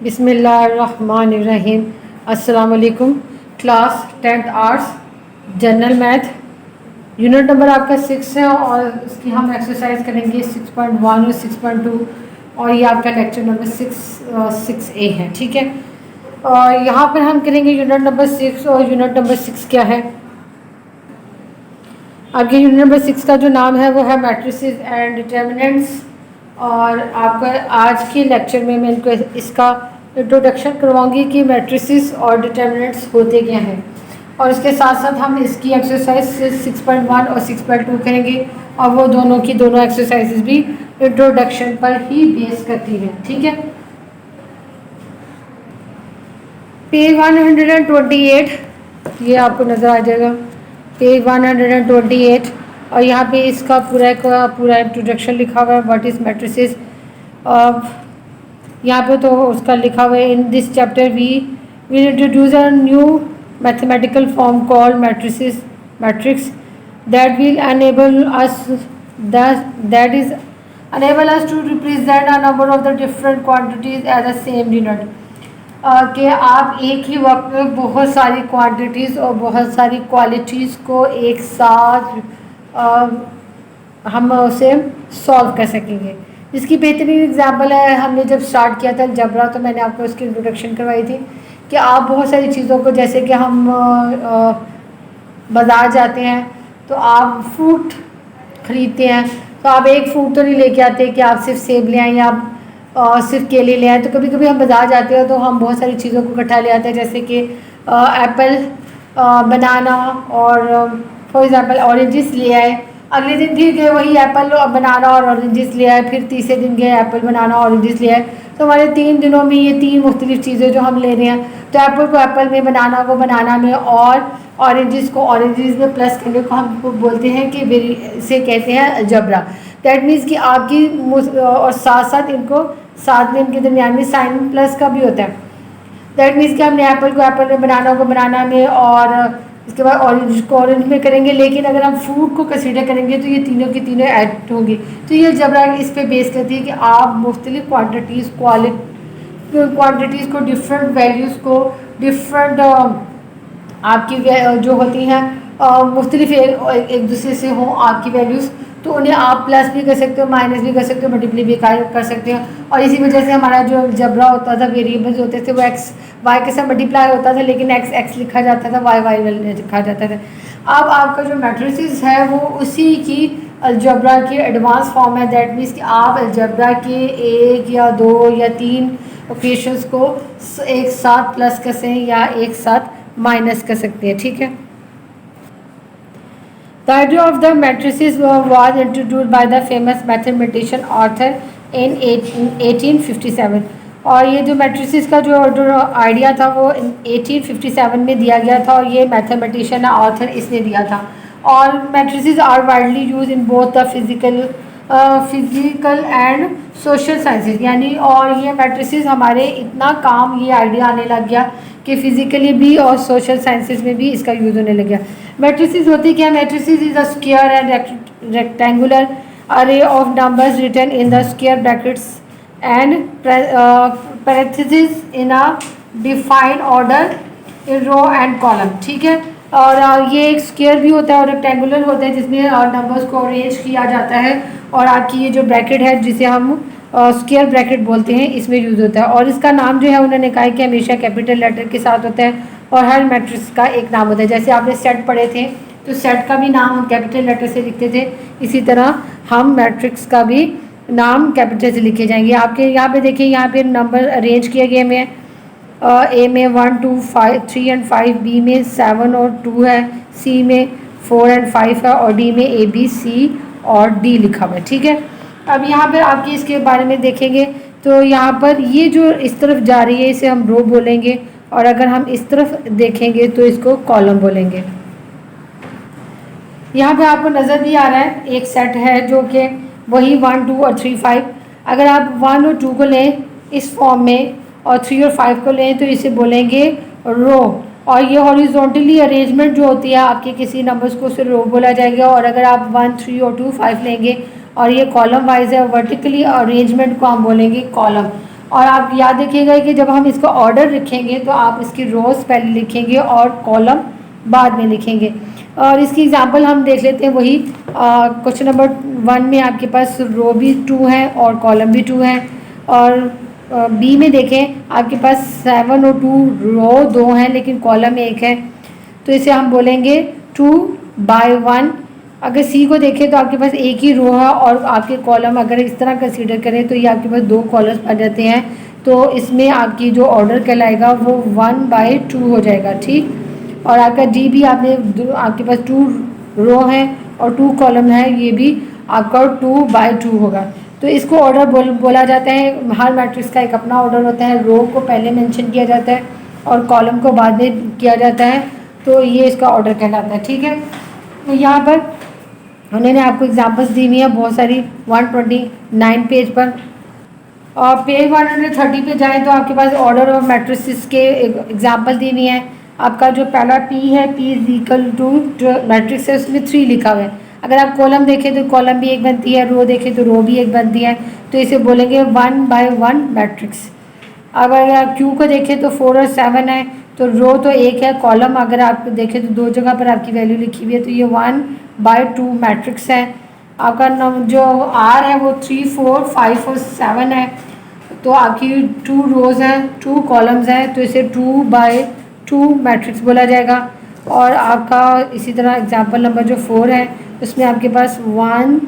बिस्मिल्लाहिर्रहमानिर्रहीम। अस्सलाम वालेकुम। Class 10th arts general math unit number आपका 6 है और इसकी हम एक्सरसाइज करेंगे 6.1 और 6.2 और ये आपका लेक्चर नंबर 6A है। ठीक है, और यहाँ पर हम करेंगे यूनिट नंबर 6 और यूनिट नंबर 6 क्या है आपके यूनिट नंबर 6 का जो नाम है वो है मैट्रिसेस एंड डिटर्मिनेंट्स। और आपका आज के लेक्चर में मैं इनको इसका इंट्रोडक्शन करवाऊंगी कि मैट्रिसेस और डिटर्मिनेंट्स होते क्या हैं, और इसके साथ साथ हम इसकी एक्सरसाइज 6.1 और 6.2 करेंगे और वो दोनों की दोनों एक्सरसाइजेज भी इंट्रोडक्शन पर ही बेस करती हैं। ठीक है, पेज 128 ये आपको नज़र आ जाएगा, पेज 128 और यहाँ पे इसका पूरा का पूरा इंट्रोडक्शन लिखा हुआ है व्हाट इज़ मैट्रिसेस। यहाँ पे तो उसका लिखा हुआ है in this chapter we introduce a new mathematical form called matrices matrix that will enable us that is enable us to represent a number of the different quantities as a same unit। कि आप एक ही वक्त में बहुत सारी quantities और बहुत सारी क्वालिटीज़ को एक साथ हम उसे सॉल्व कर सकेंगे। इसकी बेहतरीन एग्जांपल है, हमने जब स्टार्ट किया था अलजबरा तो मैंने आपको उसकी इंट्रोडक्शन करवाई थी कि आप बहुत सारी चीज़ों को, जैसे कि हम बाज़ार जाते हैं तो आप फ्रूट ख़रीदते हैं तो आप एक फ्रूट तो नहीं लेके आते कि आप सिर्फ सेब ले आएँ या आप सिर्फ केले ले आए। तो कभी कभी हम बाज़ार जाते हैं तो हम बहुत सारी चीज़ों को इकट्ठा ले आते हैं, जैसे कि एप्पल, बनाना और फॉर एग्ज़ाम्पल ऑरेंजेस ले आए। अगले दिन फिर गए वही एप्पल और बनाना और ऑरेंजेस ले आए, फिर तीसरे दिन गए एप्पल बनाना ऑरेंजेस ले आए। तो हमारे 3 दिनों में ये 3 मुख्तलिफ चीज़ें जो हम ले रहे हैं, तो एप्पल को एप्पल में, बनाना को बनाना में और ऑरेंजेस को ऑरेंजेस में प्लस करने को हम बोलते हैं कि इसे कहते हैं अलजबरा। दैट मीन्स कि आपकी और साथ साथ इनको साथ में इनके दरमियान में साइन प्लस का भी होता है। दैट मीन्स कि हमने एप्पल को एप्पल में, बनाना को बनाना में और इसके बाद ऑरेंज को ऑरेंज में करेंगे, लेकिन अगर हम फ्रूट को कंसीडर करेंगे तो ये तीनों की तीनों ऐड होंगी। तो ये जबरा इस पे बेस करती है कि आप मुख्तलिफ क्वान्टिटीज़ को, डिफरेंट वैल्यूज़ को, डिफरेंट आपकी जो होती हैं मुख्तलिफ एक दूसरे से हों आपकी वैल्यूज़, तो उन्हें आप प्लस भी कर सकते हो, माइनस भी कर सकते हो, मल्टीप्लाई भी कर सकते हो। और इसी वजह से हमारा जो जबरा होता था, वेरिएबल्स होते थे, वो एक्स वाई के साथ मल्टीप्लाई होता था, लेकिन एक्स एक्स लिखा जाता था, वाई वाई लिखा जाता था। अब आपका जो मैट्रिसेस है वो उसी की अलजबरा की एडवांस फॉर्म है। दैट मीन्स कि आप अलजबरा के 1 या 2 या 3 इक्वेशंस को एक साथ प्लस कर सकते हैं या एक साथ माइनस कर सकते हैं। ठीक है, The idea of the matrices was introduced by the famous mathematician author in 1857। और ये जो मैट्रिसेस का जो आइडिया था वो 1857 में दिया गया था, और ये मैथमेटिशियन ऑथर इसने दिया था। और matrices are widely use in both the physical and social sciences, यानी और ये मैट्रिसेस हमारे इतना काम, ये आइडिया आने लग गया कि फिजिकली भी और सोशल साइंसेज में भी इसका यूज़ होने लग गया। मैट्रिसेस होती क्या? Matrices is a square and rectangular array of numbers written in the square brackets and parenthesis in a defined order in row and column. ठीक है, और ये एक स्क्वायर भी होता है और रेक्टेंगुलर होता है जिसमें नंबर्स को अरेंज किया जाता है, और आपकी ये जो ब्रैकेट है जिसे हम स्क्वायर ब्रैकेट बोलते हैं, इसमें यूज़ होता है। और इसका नाम जो है उन्होंने कहा कि हमेशा कैपिटल लेटर के साथ होता है, और हर मैट्रिक्स का एक नाम होता है। जैसे आपने सेट पढ़े थे तो सेट का भी नाम हम कैपिटल लेटर से लिखते थे, इसी तरह हम मैट्रिक्स का भी नाम कैपिटल से लिखे जाएंगे। आपके यहाँ पे देखिए, यहाँ पे नंबर अरेंज किए गए हैं। ए में 1 2 5 3 एंड 5, बी में 7 और 2 है, सी में 4 एंड 5 है, और डी में ए बी सी और डी लिखा हुआ है। ठीक है, अब यहाँ पर आपकी इसके बारे में देखेंगे तो यहाँ पर ये जो इस तरफ जा रही है इसे हम रो बोलेंगे, और अगर हम इस तरफ देखेंगे तो इसको कॉलम बोलेंगे। यहाँ पे आपको नज़र भी आ रहा है एक सेट है जो कि वही 1 2 और 3 5। अगर आप 1 और 2 को लें इस फॉर्म में और 3 और 5 को लें तो इसे बोलेंगे रो। और ये हॉरिजॉन्टली अरेंजमेंट जो होती है आपके किसी नंबर्स को, उसे रो बोला जाएगा। और अगर आप 1 3 और 2 5 लेंगे और ये कॉलम वाइज है, वर्टिकली अरेंजमेंट को हम बोलेंगे कॉलम। और आप याद रखिएगा कि जब हम इसका ऑर्डर लिखेंगे तो आप इसकी रोज़ पहले लिखेंगे और कॉलम बाद में लिखेंगे। और इसकी एग्जांपल हम देख लेते हैं वही क्वेश्चन नंबर 1 में आपके पास रो भी 2 है और कॉलम भी 2 है। और बी में देखें आपके पास 7 और 2 रो 2 हैं लेकिन कॉलम 1 है, तो इसे हम बोलेंगे 2/1। अगर सी को देखें तो आपके पास एक ही रो है और आपके कॉलम अगर इस तरह कंसीडर करें तो ये आपके पास 2 कॉलम्स बन जाते हैं, तो इसमें आपकी जो ऑर्डर कहलाएगा वो 1/2 हो जाएगा। ठीक, और आपका डी भी आपके पास 2 रो है और 2 कॉलम है, ये भी आपका 2/2 होगा। तो इसको ऑर्डर बोला जाता है। हर मैट्रिक्स का एक अपना ऑर्डर होता है, रो को पहले मेंशन किया जाता है और कॉलम को बाद में किया जाता है, तो ये इसका ऑर्डर कहलाता है। ठीक है, तो यहाँ पर उन्होंने आपको एग्जांपल्स दी हुई है बहुत सारी 129 पेज पर। और पेज 130 पे जाएँ तो आपके पास ऑर्डर ऑफ मैट्रिसेस के एग्जांपल दी हुई है। आपका जो पहला P है, P इज इक्वल टू जो मैट्रिक्स है उसमें 3 लिखा हुआ है। अगर आप कॉलम देखें तो कॉलम भी एक बनती है, रो देखें तो रो भी एक बनती है, तो इसे बोलेंगे 1/1 मैट्रिक्स। अब अगर आप Q को देखें तो 4 और 7 है, तो रो तो एक है, कॉलम अगर आप देखें तो 2 जगह पर आपकी वैल्यू लिखी हुई है, तो ये 1/2 मैट्रिक्स है। आपका जो R है वो 3, 4, 5 और 7 है, तो आपकी 2 रोज़ हैं, 2 कॉलम्स हैं, तो इसे 2/2 मैट्रिक्स बोला जाएगा। और आपका इसी तरह एग्जांपल नंबर जो 4 है उसमें आपके पास 1,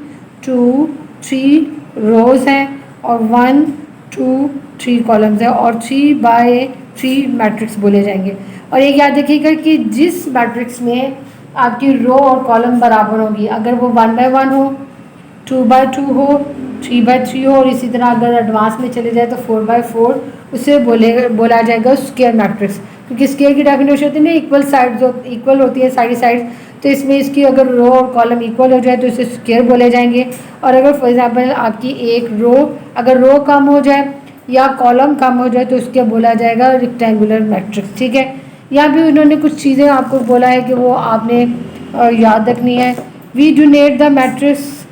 2, 3 रोज़ हैं और 1, 2, 3 कॉलम्स हैं और 3/3 मैट्रिक्स बोले जाएंगे। और एक याद रखिएगा कि जिस मैट्रिक्स में आपकी रो और कॉलम बराबर होगी, अगर वो 1/1 हो, 2/2 हो, 3/3 हो और इसी तरह अगर एडवांस में चले जाए तो 4/4, उसे बोला जाएगा स्क्वायर मैट्रिक्स। क्योंकि स्क्वायर की डेफिनेशन होती है ना, इक्वल साइड्स इक्वल होती है सारी साइड्स, तो इसमें इसकी अगर रो और कॉलम इक्वल हो जाए तो इसे स्क्वायर बोले जाएंगे। और अगर फॉर एग्जांपल आपकी एक रो अगर रो कम हो जाए या कॉलम कम हो जाए तो उसके बोला जाएगा रेक्टेंगुलर मैट्रिक्स। ठीक है, यहाँ भी उन्होंने कुछ चीज़ें आपको बोला है कि वो आपने याद रखनी है। We denote the matrix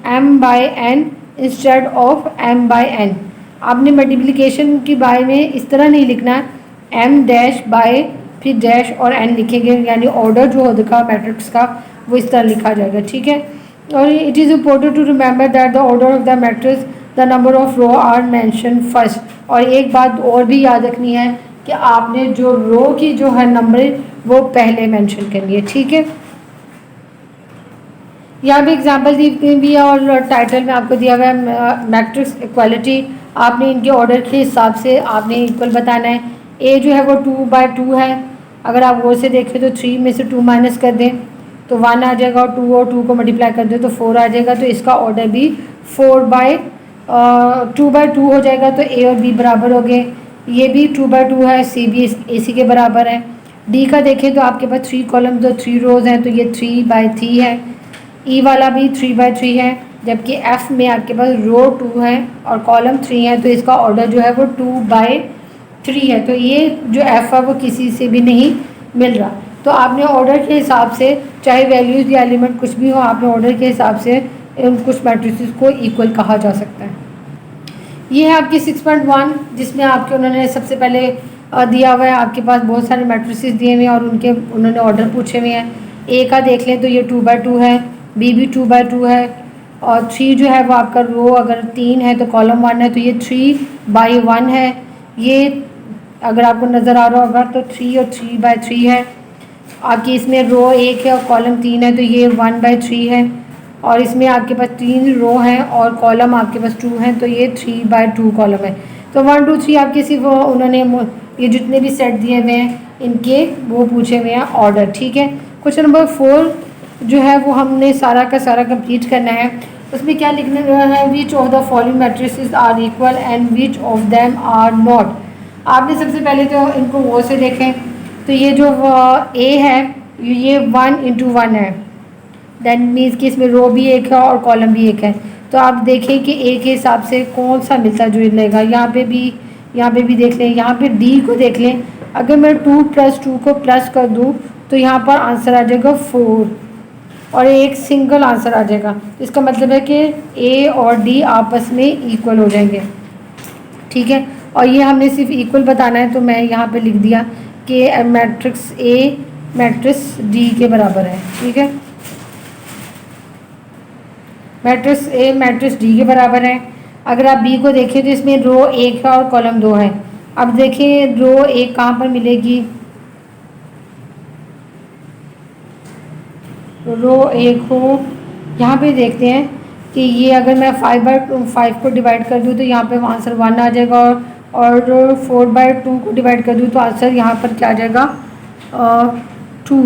m/n instead of m/n। आपने मल्टीप्लिकेशन की बाय में इस तरह नहीं लिखना है, m' फिर डैश और n लिखेंगे, यानी ऑर्डर जो होगा मैट्रिक्स का वो इस तरह लिखा जाएगा। ठीक है, और it is important to remember that the order of the matrix the number of row are mention first. और एक बात और भी याद रखनी है कि आपने जो रो की जो है नंबर वो पहले मेंशन करनी है। ठीक है, यहाँ भी एग्जांपल दी हुई है और टाइटल में आपको दिया हुआ है मैट्रिक्स इक्वालिटी। आपने इनके ऑर्डर के हिसाब से आपने इक्वल बताना है। ए जो है वो 2/2 है, अगर आप वो से देखें तो 3 में से 2 माइनस कर दें तो 1 आ जाएगा, और 2 और 2 को मल्टीप्लाई कर दें तो 4 आ जाएगा, तो इसका ऑर्डर भी 2/2 हो जाएगा। तो ए और बी बराबर हो गए, ये भी 2/2 है, सी भी ए सी के बराबर है। डी का देखें तो आपके पास 3 कॉलम तो 3 रोज़ हैं, तो ये 3/3 है। ई वाला भी 3/3 है, जबकि एफ़ में आपके पास रो 2 है और कॉलम 3 है, तो इसका ऑर्डर जो है वो 2/3 है। तो ये जो एफ़ है वो किसी से भी नहीं मिल रहा। तो आपने ऑर्डर के हिसाब से, चाहे वैल्यूज़ या एलिमेंट कुछ भी हो, आपने ऑर्डर के हिसाब से कुछ मैट्रिसेस को इक्वल कहा जा सकता है। ये है आपकी 6.1, जिसमें आपके उन्होंने सबसे पहले दिया हुआ है आपके पास बहुत सारे मैट्रिसेस दिए हुए हैं और उन्होंने ऑर्डर पूछे हुए हैं। ए का देख लें तो ये 2/2 है, बी भी 2/2 है, और 3 जो है वो आपका रो अगर 3 है तो कॉलम 1 है, तो ये 3/1 है। ये अगर आपको नज़र आ रहा होगा तो 3 और 3/3 है। आपकी इसमें रो 1 है और कॉलम 3 है, तो ये 1/3 है। और इसमें आपके पास 3 रो हैं और कॉलम आपके पास 2 हैं, तो ये 3/2 कॉलम है। तो 1, 2, 3 आपके सिर्फ उन्होंने ये जितने भी सेट दिए हुए हैं इनके वो पूछे हुए हैं ऑर्डर। ठीक है, क्वेश्चन नंबर 4 जो है वो हमने सारा का सारा कंप्लीट करना है। उसमें क्या लिखना है, which of the following matrices are equal and which of them are not. आपने सबसे पहले तो इनको वो से देखें, तो ये जो ए है ये 1/1 है, दैट मीन्स कि इसमें रो भी एक है और कॉलम भी एक है। तो आप देखें कि ए के हिसाब से कौन सा मिलता जुलेगा। यहाँ पे भी देख लें, यहाँ पे डी को देख लें। अगर मैं 2 + 2 को प्लस कर दूँ तो यहाँ पर आंसर आ जाएगा 4 और एक सिंगल आंसर आ जाएगा। इसका मतलब है कि ए और डी आपस में इक्वल हो जाएंगे। ठीक है। और ये हमने सिर्फ इक्वल बताना है, तो मैं यहाँ पे लिख दिया कि मैट्रिक्स ए मैट्रिक्स डी के बराबर है, ठीक है। मैट्रिक्स ए मैट्रिक्स डी के बराबर है। अगर आप बी को देखें तो इसमें रो 1 है और कॉलम 2 है। अब देखिए रो 1 कहाँ पर मिलेगी, रो 1 को यहाँ पे देखते हैं कि ये अगर मैं 5/5 को डिवाइड कर दूँ तो यहाँ पे आंसर 1 आ जाएगा, और 4/2 को डिवाइड कर दूँ तो आंसर यहाँ पर क्या आ जाएगा 2।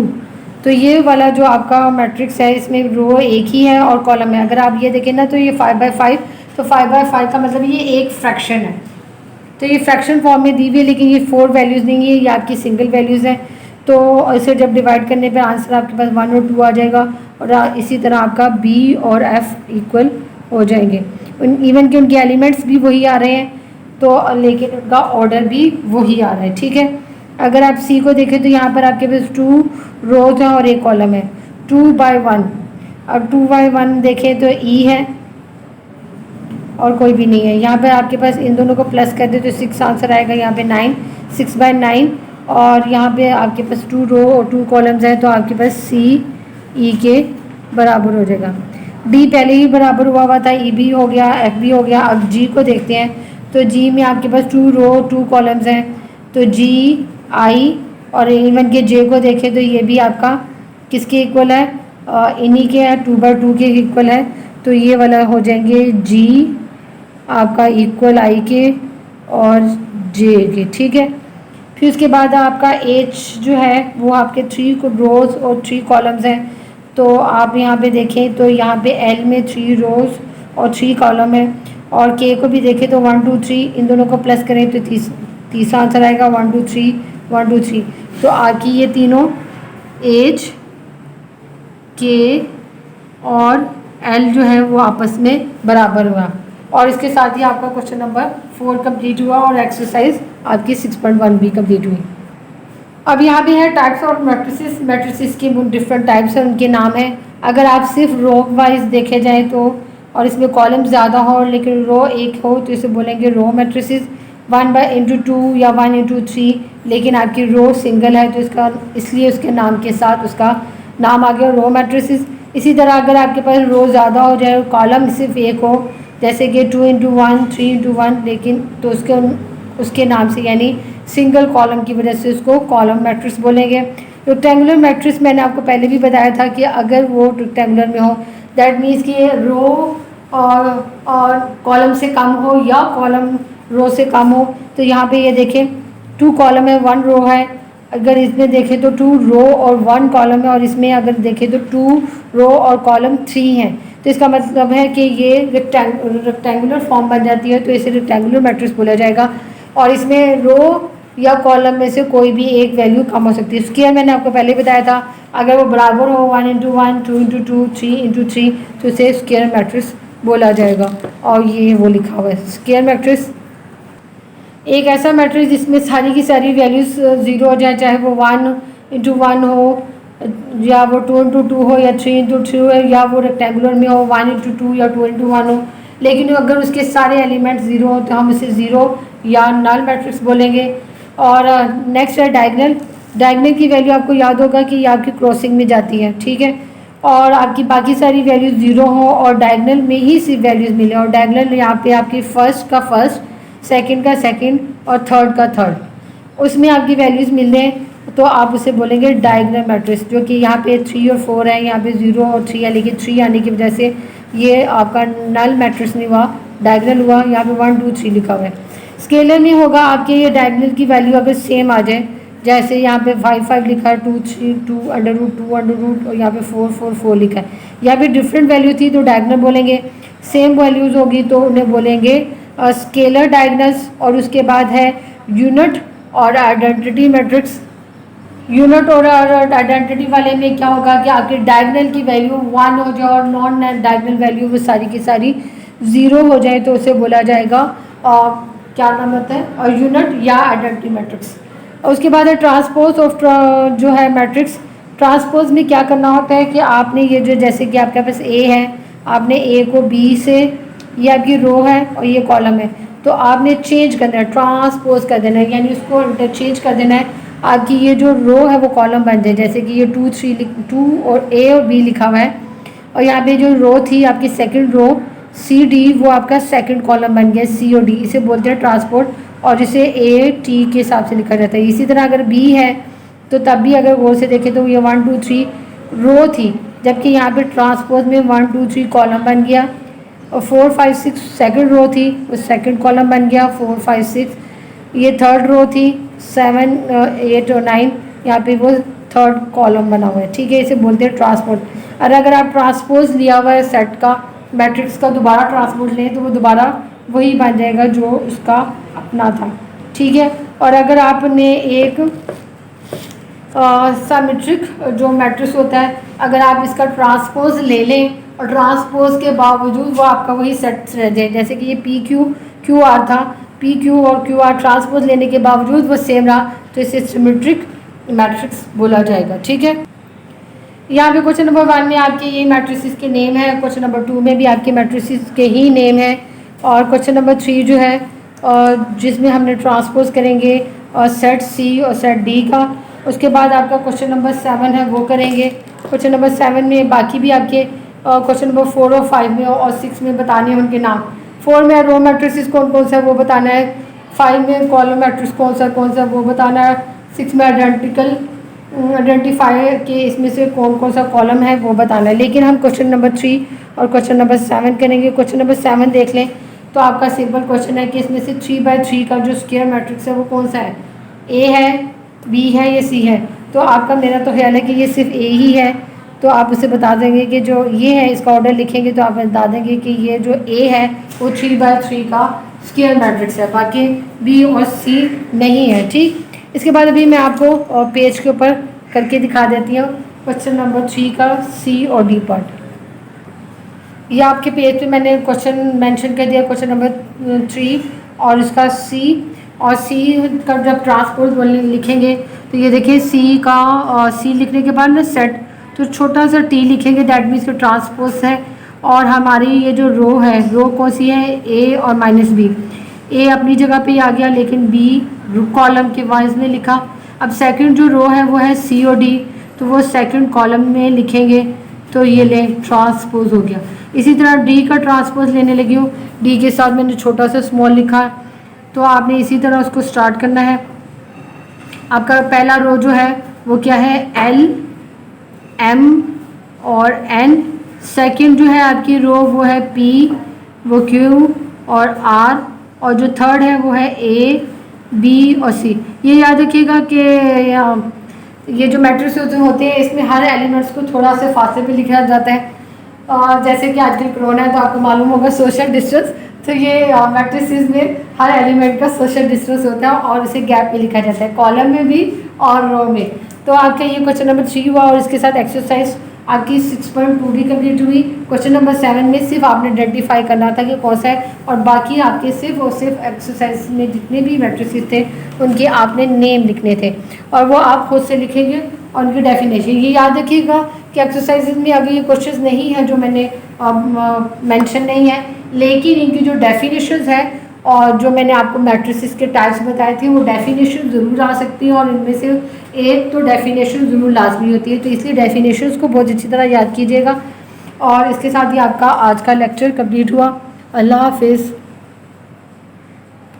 तो ये वाला जो आपका मैट्रिक्स है इसमें रो 1 ही है और कॉलम है। अगर आप ये देखें ना तो ये 5/5, तो 5/5 का मतलब ये एक फ्रैक्शन है, तो ये फ्रैक्शन फॉर्म में दी हुई है, लेकिन ये 4 वैल्यूज़ नहीं है, ये आपकी सिंगल वैल्यूज़ हैं। तो इसे जब डिवाइड करने पर आंसर आपके पास 1 और 2 आ जाएगा, और इसी तरह आपका बी और एफ इक्वल हो जाएंगे। इवन कि उनके एलिमेंट्स भी वही आ रहे हैं, तो लेकिन उनका ऑर्डर भी वही आ रहा है, ठीक है। अगर आप सी को देखें तो यहाँ पर आपके पास 2 रोज हैं और एक कॉलम है, 2/1। अब 2/1 देखें तो ई है और कोई भी नहीं है। यहाँ पर आपके पास इन दोनों को प्लस कर दे तो 6 आंसर आएगा, यहाँ पे 9, 6/9। और यहाँ पे आपके पास 2 रो और 2 कॉलम्स हैं, तो आपके पास सी ई के बराबर हो जाएगा। डी पहले ही बराबर हुआ था, ई भी हो गया, एफ भी हो गया। अब जी को देखते हैं तो जी में आपके पास 2 रो 2 कॉलम्स हैं, तो जी आई, और इवन के जे को देखें तो ये भी आपका किसके इक्वल है, इन्हीं के है, 2/2 के इक्वल है। तो ये वाला हो जाएंगे जी आपका इक्वल आई के और जे के, ठीक है। फिर उसके बाद आपका एच जो है वो आपके 3 रोज़ और 3 कॉलम्स हैं, तो आप यहाँ पे देखें तो यहाँ पे एल में 3 रोज़ और 3 कॉलम है। और के को भी देखें तो 1 2 3, इन दोनों को प्लस करें तो तीसरा आंसर आएगा 1 2 3 1 2 3। तो आपकी ये तीनों एच के और एल जो है वो आपस में बराबर हुआ। और इसके साथ ही आपका क्वेश्चन नंबर 4 कंप्लीट हुआ और एक्सरसाइज आपकी 6.1 भी कंप्लीट हुई। अब यहाँ पे है टाइप्स ऑफ मैट्रिसेस। मैट्रिसेस के डिफरेंट टाइप्स हैं, उनके नाम हैं। अगर आप सिर्फ रो वाइज देखे जाए तो, और इसमें कॉलम ज़्यादा हो लेकिन रो एक हो, तो इसे बोलेंगे रो मैट्रिसेस। 1/2 या 1/3, लेकिन आपकी रो सिंगल है तो इसका इसलिए उसके नाम के साथ उसका नाम आ गया रो मैट्रिसेस। इसी तरह अगर आपके पास रो ज़्यादा हो जाए और कॉलम सिर्फ एक हो, जैसे कि 2×1 3×1, लेकिन तो उसके नाम से यानी सिंगल कॉलम की वजह से उसको कॉलम मैट्रिक्स बोलेंगे। रेक्टेंगुलर मैट्रिक्स मैंने आपको पहले भी बताया था कि अगर वो रेक्टेंगुलर में हो, दैट मीन्स कि रो और कॉलम से कम हो या कॉलम रो से कम हो। तो यहाँ पे ये देखें 2 कॉलम है 1 रो है, अगर इसमें देखें तो 2 रो और 1 कॉलम है, और इसमें अगर देखें तो 2 रो और कॉलम 3 हैं। तो इसका मतलब है कि ये रेक्टेंगुलर फॉर्म बन जाती है, तो इसे रेक्टेंगुलर मैट्रिक्स बोला जाएगा। और इसमें रो या कॉलम में से कोई भी एक वैल्यू कम हो सकती है। स्क्वायर मैंने आपको पहले ही बताया था, अगर वो बराबर हो 1×1 2×2 3×3 तो इसे स्क्वायर मैट्रिक्स बोला जाएगा। और ये वो लिखा हुआ है स्क्वायर मैट्रिक्स, एक ऐसा मैट्रिक्स जिसमें सारी की सारी वैल्यूज़ 0 हो जाए, चाहे वो 1×1 हो या वो 2×2 हो या 3×3 हो, या वो रेक्टेंगुलर में हो 1×2 या 2×1 हो। लेकिन अगर उसके सारे एलिमेंट्स 0 हो तो हम इसे 0 या नल मैट्रिक्स बोलेंगे। और नेक्स्ट है डायगनल। डायगनल की वैल्यू आपको याद होगा कि ये आपकी क्रॉसिंग में जाती है, ठीक है। और आपकी बाकी सारी वैल्यूज़ 0 हो और डायगनल में ही सिर्फ वैल्यूज़ मिले, और डायगनल यहाँ पे आपकी फर्स्ट का फर्स्ट, सेकंड का सेकंड और थर्ड का थर्ड, उसमें आपकी वैल्यूज़ मिल रहे हैं, तो आप उसे बोलेंगे डायगनल मैट्रिक्स। जो कि यहाँ पे 3 और 4 है, यहाँ पे 0 और 3 है, लेकिन 3 आने की वजह से ये आपका नल मैट्रिक्स नहीं हुआ, डायगनल हुआ। यहाँ पे 1 2 3 लिखा हुआ है। स्केलर में होगा आपके ये डायगनल की वैल्यू अगर सेम आ जाए, जैसे यहाँ पे 5 5 लिखा है, 2 3 2 √2 और यहाँ पे 4 4 4 लिखा है। यहाँ पे डिफरेंट वैल्यू थी तो डायगनल बोलेंगे, सेम वैल्यूज़ होगी तो उन्हें बोलेंगे स्केलर डायगनल्स। और उसके बाद है यूनिट और आइडेंटिटी मैट्रिक्स। यूनिट और आइडेंटिटी वाले में क्या होगा कि आपके डायगनल की वैल्यू 1 हो जाए और नॉन डायगनल वैल्यू वो सारी की सारी 0 हो जाए, तो उसे बोला जाएगा क्या नाम होता है, और यूनिट या आइडेंटिटी मैट्रिक्स। और उसके बाद है ट्रांसपोज ऑफ जो है मैट्रिक्स। ट्रांसपोज में क्या करना होता है कि आपने ये जो, जैसे कि आपके पास ए है, आपने ए को बी से, ये आपकी रो है और ये कॉलम है, तो आपने चेंज करना है, ट्रांसपोज कर देना है, यानी उसको इंटरचेंज कर देना है। आपकी ये जो रो है वो कॉलम बन जाए, जैसे कि ये 2 और ए और बी लिखा हुआ है, और यहाँ पे जो रो थी आपकी सेकंड रो सी डी, वो आपका सेकंड कॉलम बन गया सी और डी। इसे बोलते हैं ट्रांसपोर्ट, और इसे ए टी के हिसाब से लिखा जाता है। इसी तरह अगर बी है तो तब भी अगर गौर से देखें तो ये 1 2 3 रो थी, जबकि यहाँ पे ट्रांसपोज में 1 2 3 कॉलम बन गया, और 4 5 6 सेकंड रो थी, वो सेकंड कॉलम बन गया 4 5 6। ये थर्ड रो थी 7 8 और 9, यहाँ पे वो थर्ड कॉलम बना हुआ है, ठीक है। इसे बोलते हैं ट्रांसपोर्ट। और अगर आप ट्रांसपोज लिया हुआ है सेट का, मैट्रिक्स का दोबारा ट्रांसपोज लें तो वो दोबारा वही बन जाएगा जो उसका अपना था, ठीक है। और अगर आपने एक सिमेट्रिक जो मैट्रिक्स होता है, अगर आप इसका ट्रांसपोज ले लें और ट्रांसपोज के बावजूद वो आपका वही सेट रह जाए, जैसे कि ये पी क्यू क्यू आर था, पी क्यू और क्यू आर ट्रांसपोज लेने के बावजूद वो सेम रहा, तो इसे सिमेट्रिक मैट्रिक्स बोला जाएगा, ठीक है। यहाँ पे क्वेश्चन नंबर 1 में आपके ये मैट्रिसेस के नेम है, क्वेश्चन नंबर 2 में भी आपके मैट्रिसेस के ही नेम है, और क्वेश्चन नंबर 3 जो है जिसमें हमने ट्रांसपोज करेंगे और सेट सी और सेट डी का। उसके बाद आपका क्वेश्चन नंबर 7 है वो करेंगे। क्वेश्चन नंबर 7 में बाकी भी आपके क्वेश्चन नंबर 4 और 5 में और 6 में बताने हैं उनके नाम। 4 में रो मैट्रिसेस कौन कौन सा है वो बताना है, 5 में कॉलम मैट्रिक्स कौन सा वो बताना है, 6 में आइडेंटिफाई के इसमें से कौन कौन सा कॉलम है वो बताना है। लेकिन हम क्वेश्चन नंबर 3 और क्वेश्चन नंबर 7 करेंगे। क्वेश्चन नंबर 7 देख लें तो आपका सिंपल क्वेश्चन है कि इसमें से 3/3 का जो स्क्वायर मैट्रिक्स है वो कौन सा है, ए है, बी है या सी है। तो आपका मेरा तो ख्याल है कि ये सिर्फ ए ही है, तो आप उसे बता देंगे कि जो ये है इसका ऑर्डर लिखेंगे तो आप बता देंगे कि ये जो ए है वो 3/3 का स्क्वायर मैट्रिक्स है, बाकी बी और सी नहीं है, ठीक। इसके बाद अभी मैं आपको पेज के ऊपर करके दिखा देती हूँ क्वेश्चन नंबर 3 का सी और डी पार्ट। ये आपके पेज पे मैंने क्वेश्चन मेंशन कर दिया, क्वेश्चन नंबर 3 और इसका सी। और सी का जब ट्रांसपोज लिखेंगे तो ये देखिए सी का सी लिखने के बाद ना सेट तो छोटा सा टी लिखेंगे, दैट मीन्स ट्रांसपोज है। और हमारी ये जो रो है, रो कौन सी है, ए और -बी। ए अपनी जगह पे आ गया, लेकिन बी कॉलम के वाइज में लिखा। अब सेकंड जो रो है वो है सी और डी, तो वो सेकंड कॉलम में लिखेंगे, तो ये ले ट्रांसपोज हो गया। इसी तरह डी का ट्रांसपोज लेने लगी हूँ, डी के साथ मैंने छोटा सा स्मॉल लिखा, तो आपने इसी तरह उसको स्टार्ट करना है। आपका पहला रो जो है वो क्या है, एल, एम और एन। सेकंड जो है आपकी रो वो है पी, वो क्यू और आर, और जो थर्ड है वो है ए, बी और सी। ये याद रखिएगा कि ये जो मैट्रिक्स होते हैं इसमें हर एलिमेंट्स को थोड़ा से फासले पे लिखा जाता है। जैसे कि आजकल कोरोना है तो आपको मालूम होगा सोशल डिस्टेंस, तो ये मैट्रिसेस में हर एलिमेंट का सोशल डिस्टेंस होता है और इसे गैप में लिखा जाता है, कॉलम में भी और रो में। तो आपका ये क्वेश्चन नंबर 3 हुआ, और इसके साथ एक्सरसाइज आपकी 6.2 भी कंप्लीट हुई। क्वेश्चन नंबर 7 में सिर्फ आपने आइडेंटिफाई करना था कि कौन सा है, और बाकी आपके सिर्फ और सिर्फ एक्सरसाइज में जितने भी मैट्रिसेस थे उनके आपने नेम लिखने थे, और वो आप खुद से लिखेंगे और उनकी डेफिनेशन। ये याद रखिएगा कि एक्सरसाइजेज में अभी ये क्वेश्चन नहीं है जो मैंने मेंशन नहीं है, लेकिन इनकी जो डेफिनेशंस है और जो मैंने आपको मैट्रिसेस के टाइप्स बताए थे वो डेफिनेशन ज़रूर आ सकती हैं, और इनमें से एक तो डेफिनेशन ज़रूर लाजमी होती है, तो इसलिए डेफिनेशंस को बहुत अच्छी तरह याद कीजिएगा। और इसके साथ ही आपका आज का लेक्चर कंप्लीट हुआ। अल्लाह हाफिज़।